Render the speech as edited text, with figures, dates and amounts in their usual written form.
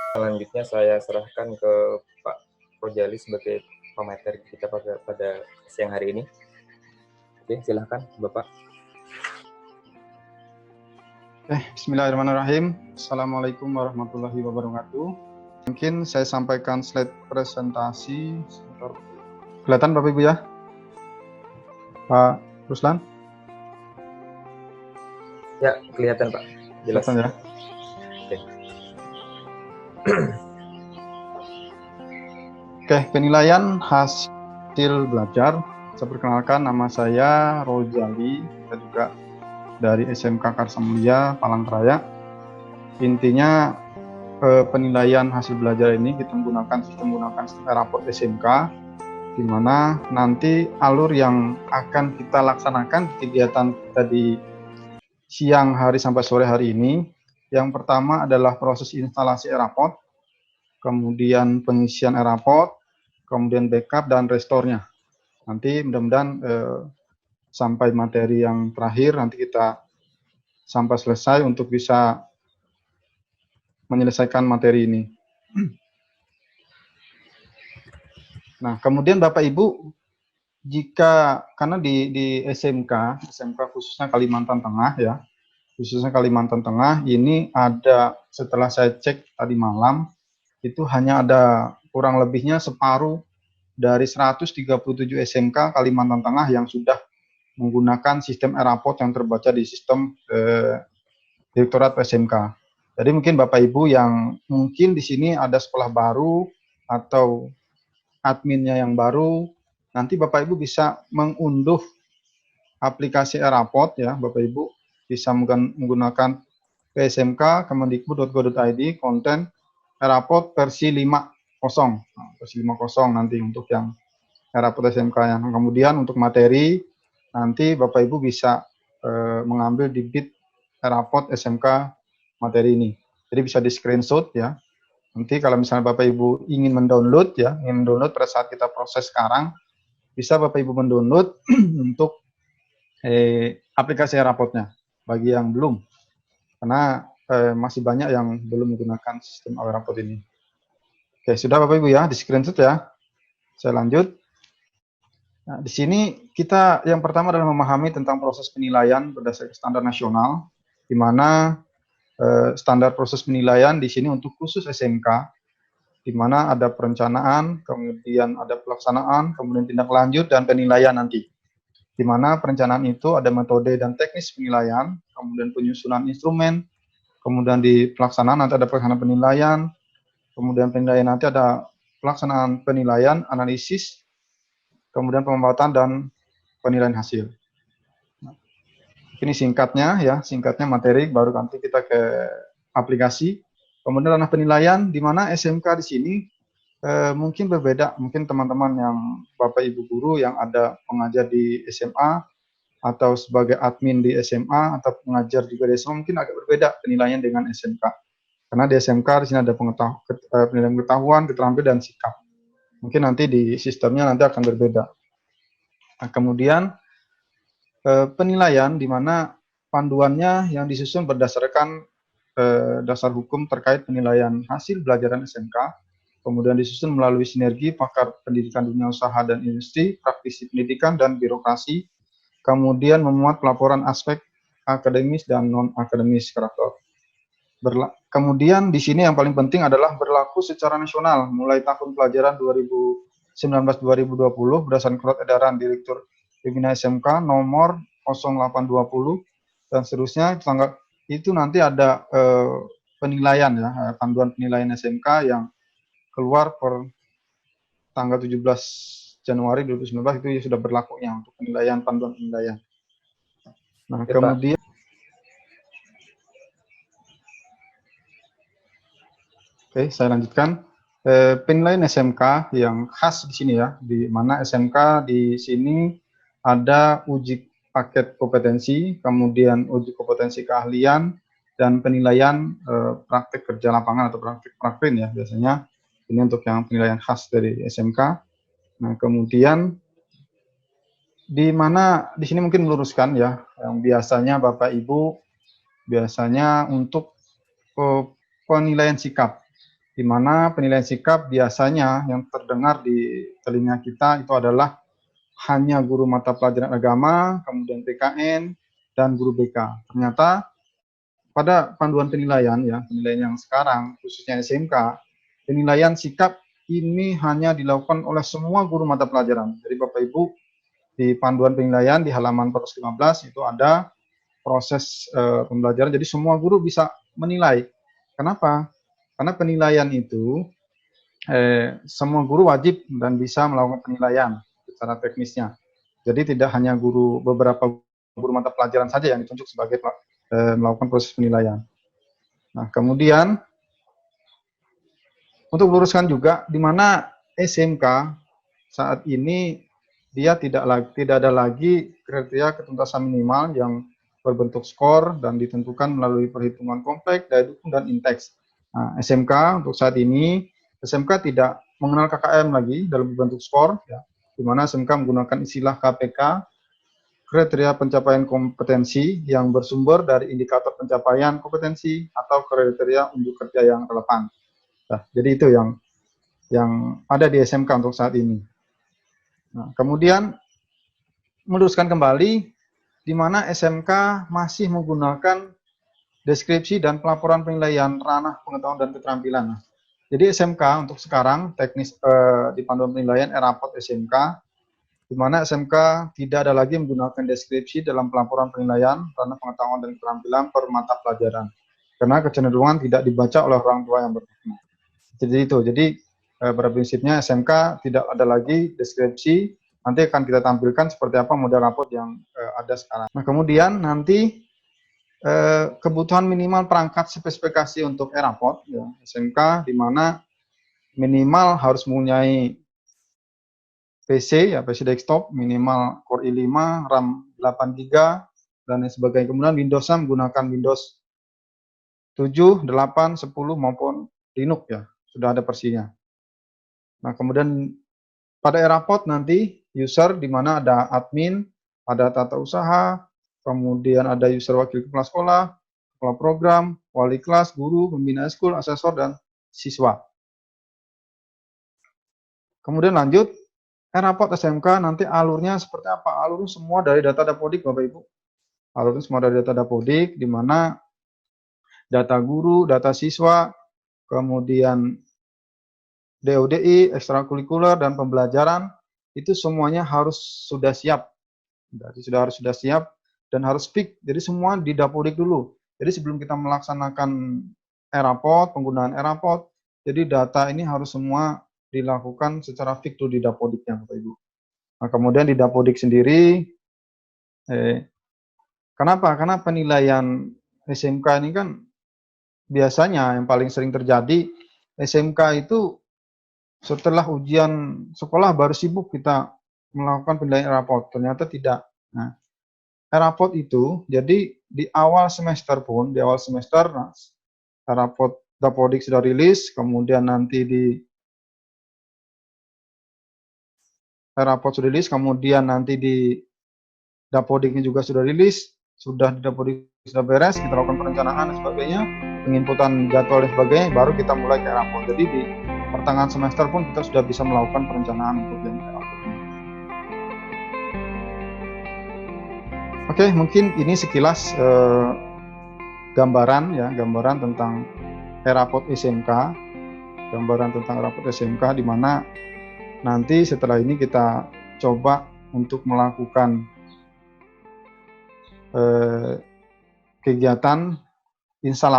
Selanjutnya saya serahkan ke Pak Rojali sebagai pemateri kita pada siang hari ini. Oke, silahkan Bapak. Bismillahirrahmanirrahim. Assalamualaikum warahmatullahi wabarakatuh. Mungkin saya sampaikan slide presentasi. Kelihatan Bapak Ibu ya? Pak Ruslan? Ya, kelihatan Pak. Jelas. Kelihatan ya? Oke, penilaian hasil belajar. Saya perkenalkan, nama saya Rojali. Saya juga dari SMK Karsa Mulia, Palangkaraya. Intinya penilaian hasil belajar ini kita menggunakan sistem raport SMK, di mana nanti alur yang akan kita laksanakan kegiatan kita di siang hari sampai sore hari ini. Yang pertama adalah proses instalasi raport, kemudian pengisian raport, kemudian backup dan restore-nya. Nanti mudah-mudahan sampai materi yang terakhir nanti kita sampai selesai untuk bisa menyelesaikan materi ini. Nah, kemudian Bapak Ibu, karena di SMK khususnya Kalimantan Tengah ya, khususnya Kalimantan Tengah ini ada, setelah saya cek tadi malam, itu hanya ada kurang lebihnya separuh dari 137 SMK Kalimantan Tengah yang sudah menggunakan sistem e-raport yang terbaca di sistem Direktorat SMK. Jadi mungkin Bapak Ibu yang mungkin di sini ada sekolah baru atau adminnya yang baru, nanti Bapak Ibu bisa mengunduh aplikasi e-raport ya, Bapak Ibu bisa menggunakan PSMK kemendikbud.go.id konten e-raport versi 5.0. Versi 5.0 nanti untuk yang e-raport SMK yang kemudian untuk materi nanti Bapak Ibu bisa mengambil di bit e-raport SMK materi ini. Jadi bisa di screenshot ya. Nanti kalau misalnya Bapak Ibu ingin mendownload ya, pada saat kita proses sekarang, bisa Bapak Ibu mendownload untuk aplikasi e-rapportnya bagi yang belum. Karena masih banyak yang belum menggunakan sistem e-raport ini. Oke, sudah Bapak Ibu ya, di screenshot ya. Saya lanjut. Nah, di sini kita yang pertama adalah memahami tentang proses penilaian berdasarkan standar nasional, di mana standar proses penilaian di sini untuk khusus SMK, di mana ada perencanaan, kemudian ada pelaksanaan, kemudian tindak lanjut dan penilaian nanti. Di mana perencanaan itu ada metode dan teknis penilaian, kemudian penyusunan instrumen, kemudian di pelaksanaan nanti ada pelaksanaan penilaian, kemudian penilaian nanti ada pelaksanaan penilaian, analisis, kemudian pembuatan dan penilaian hasil. Ini singkatnya ya, singkatnya materi, baru nanti kita ke aplikasi. Kemudian ranah penilaian, di mana SMK di sini mungkin berbeda, mungkin teman-teman yang Bapak Ibu guru yang ada pengajar di SMA atau sebagai admin di SMA atau pengajar juga di SMA mungkin agak berbeda penilaian dengan SMK. Karena di SMK di sini ada penilaian pengetahuan, keterampilan dan sikap. Mungkin nanti di sistemnya nanti akan berbeda. Nah, kemudian penilaian di mana panduannya yang disusun berdasarkan dasar hukum terkait penilaian hasil pelajaran SMK, kemudian disusun melalui sinergi pakar pendidikan dunia usaha dan industri, praktisi pendidikan dan birokrasi, kemudian memuat pelaporan aspek akademis dan non-akademis karakter. Kemudian di sini yang paling penting adalah berlaku secara nasional mulai tahun pelajaran 2019-2020 berdasarkan surat edaran Direktur Pembina SMK nomor 0820 dan seterusnya. Itu nanti ada penilaian ya, panduan penilaian SMK yang keluar per tanggal 17 Januari 2019 itu sudah berlakunya untuk penilaian, panduan penilaian. Nah, ya, kemudian oke, saya lanjutkan. Penilaian SMK yang khas di sini ya, di mana SMK di sini ada uji paket kompetensi, kemudian uji kompetensi keahlian, dan penilaian praktek kerja lapangan atau praktek prakrin ya biasanya. Ini untuk yang penilaian khas dari SMK. Nah, kemudian di mana di sini mungkin meluruskan ya, yang biasanya Bapak Ibu biasanya untuk penilaian sikap. di mana penilaian sikap biasanya yang terdengar di telinga kita itu adalah hanya guru mata pelajaran agama, kemudian PKN, dan guru BK. Ternyata pada panduan penilaian, ya, penilaian yang sekarang, khususnya SMK, penilaian sikap ini hanya dilakukan oleh semua guru mata pelajaran. Jadi Bapak Ibu, di panduan penilaian di halaman 415 itu ada proses pembelajaran, jadi semua guru bisa menilai. Kenapa? Karena penilaian itu semua guru wajib dan bisa melakukan penilaian secara teknisnya. Jadi tidak hanya beberapa guru mata pelajaran saja yang ditunjuk sebagai melakukan proses penilaian. Nah, kemudian untuk meluruskan juga di mana SMK saat ini dia tidak ada lagi kriteria ketuntasan minimal yang berbentuk skor dan ditentukan melalui perhitungan kompleks, daya dukung, dan indeks. Nah, SMK untuk saat ini, SMK tidak mengenal KKM lagi dalam bentuk skor, ya, di mana SMK menggunakan istilah KPK, kriteria pencapaian kompetensi yang bersumber dari indikator pencapaian kompetensi atau kriteria unjuk kerja yang relevan. Nah, jadi itu yang ada di SMK untuk saat ini. Nah, kemudian meluruskan kembali di mana SMK masih menggunakan deskripsi dan pelaporan penilaian ranah pengetahuan dan keterampilan. Nah, jadi SMK untuk sekarang teknis di panduan penilaian rapot SMK, di mana SMK tidak ada lagi menggunakan deskripsi dalam pelaporan penilaian ranah pengetahuan dan keterampilan per mata pelajaran, karena kecenderungan tidak dibaca oleh orang tua yang bertanya. Jadi itu, jadi pada prinsipnya SMK tidak ada lagi deskripsi. Nanti akan kita tampilkan seperti apa model rapot yang ada sekarang. Nah, kemudian nanti kebutuhan minimal perangkat spesifikasi untuk rapot, ya, SMK, di mana minimal harus mempunyai PC, ya, PC desktop, minimal Core i5, RAM 8 GB, dan lain sebagainya. Kemudian Windows menggunakan Windows 7, 8, 10 maupun Linux, ya, sudah ada versinya. Nah, kemudian pada rapot nanti user di mana ada admin, ada tata usaha, kemudian ada user wakil kepala sekolah, kepala program, wali kelas, guru, pembina eskul, asesor, dan siswa. Kemudian lanjut, rapot SMK nanti alurnya seperti apa? Alurnya semua dari data Dapodik, Bapak Ibu. Alurnya semua dari data Dapodik, di mana data guru, data siswa, kemudian DODI, ekstrakurikuler, dan pembelajaran, itu semuanya harus sudah siap. Berarti harus sudah siap dan harus fix. Jadi semua di Dapodik dulu. Jadi sebelum kita melaksanakan rapot, penggunaan rapot, jadi data ini harus semua dilakukan secara fix dulu di Dapodiknya, Bapak Ibu. Nah, kemudian di Dapodik sendiri, kenapa? Karena penilaian SMK ini kan biasanya yang paling sering terjadi, SMK itu setelah ujian sekolah baru sibuk kita melakukan penilaian rapot. Ternyata tidak. Nah, rapot itu, jadi di awal semester pun, di awal semester, nah, rapot Dapodik sudah rilis, kemudian nanti di rapot sudah rilis, kemudian nanti di Dapodiknya juga sudah rilis, sudah di Dapodik sudah beres, kita lakukan perencanaan dan sebagainya, penginputan jadwal dan sebagainya, baru kita mulai ke rapot. Jadi di pertengahan semester pun kita sudah bisa melakukan perencanaan untuk yang rapot. Oke, mungkin ini sekilas gambaran, ya, gambaran tentang rapot SMK, gambaran tentang rapot SMK, di mana nanti setelah ini kita coba untuk melakukan kegiatan instalasi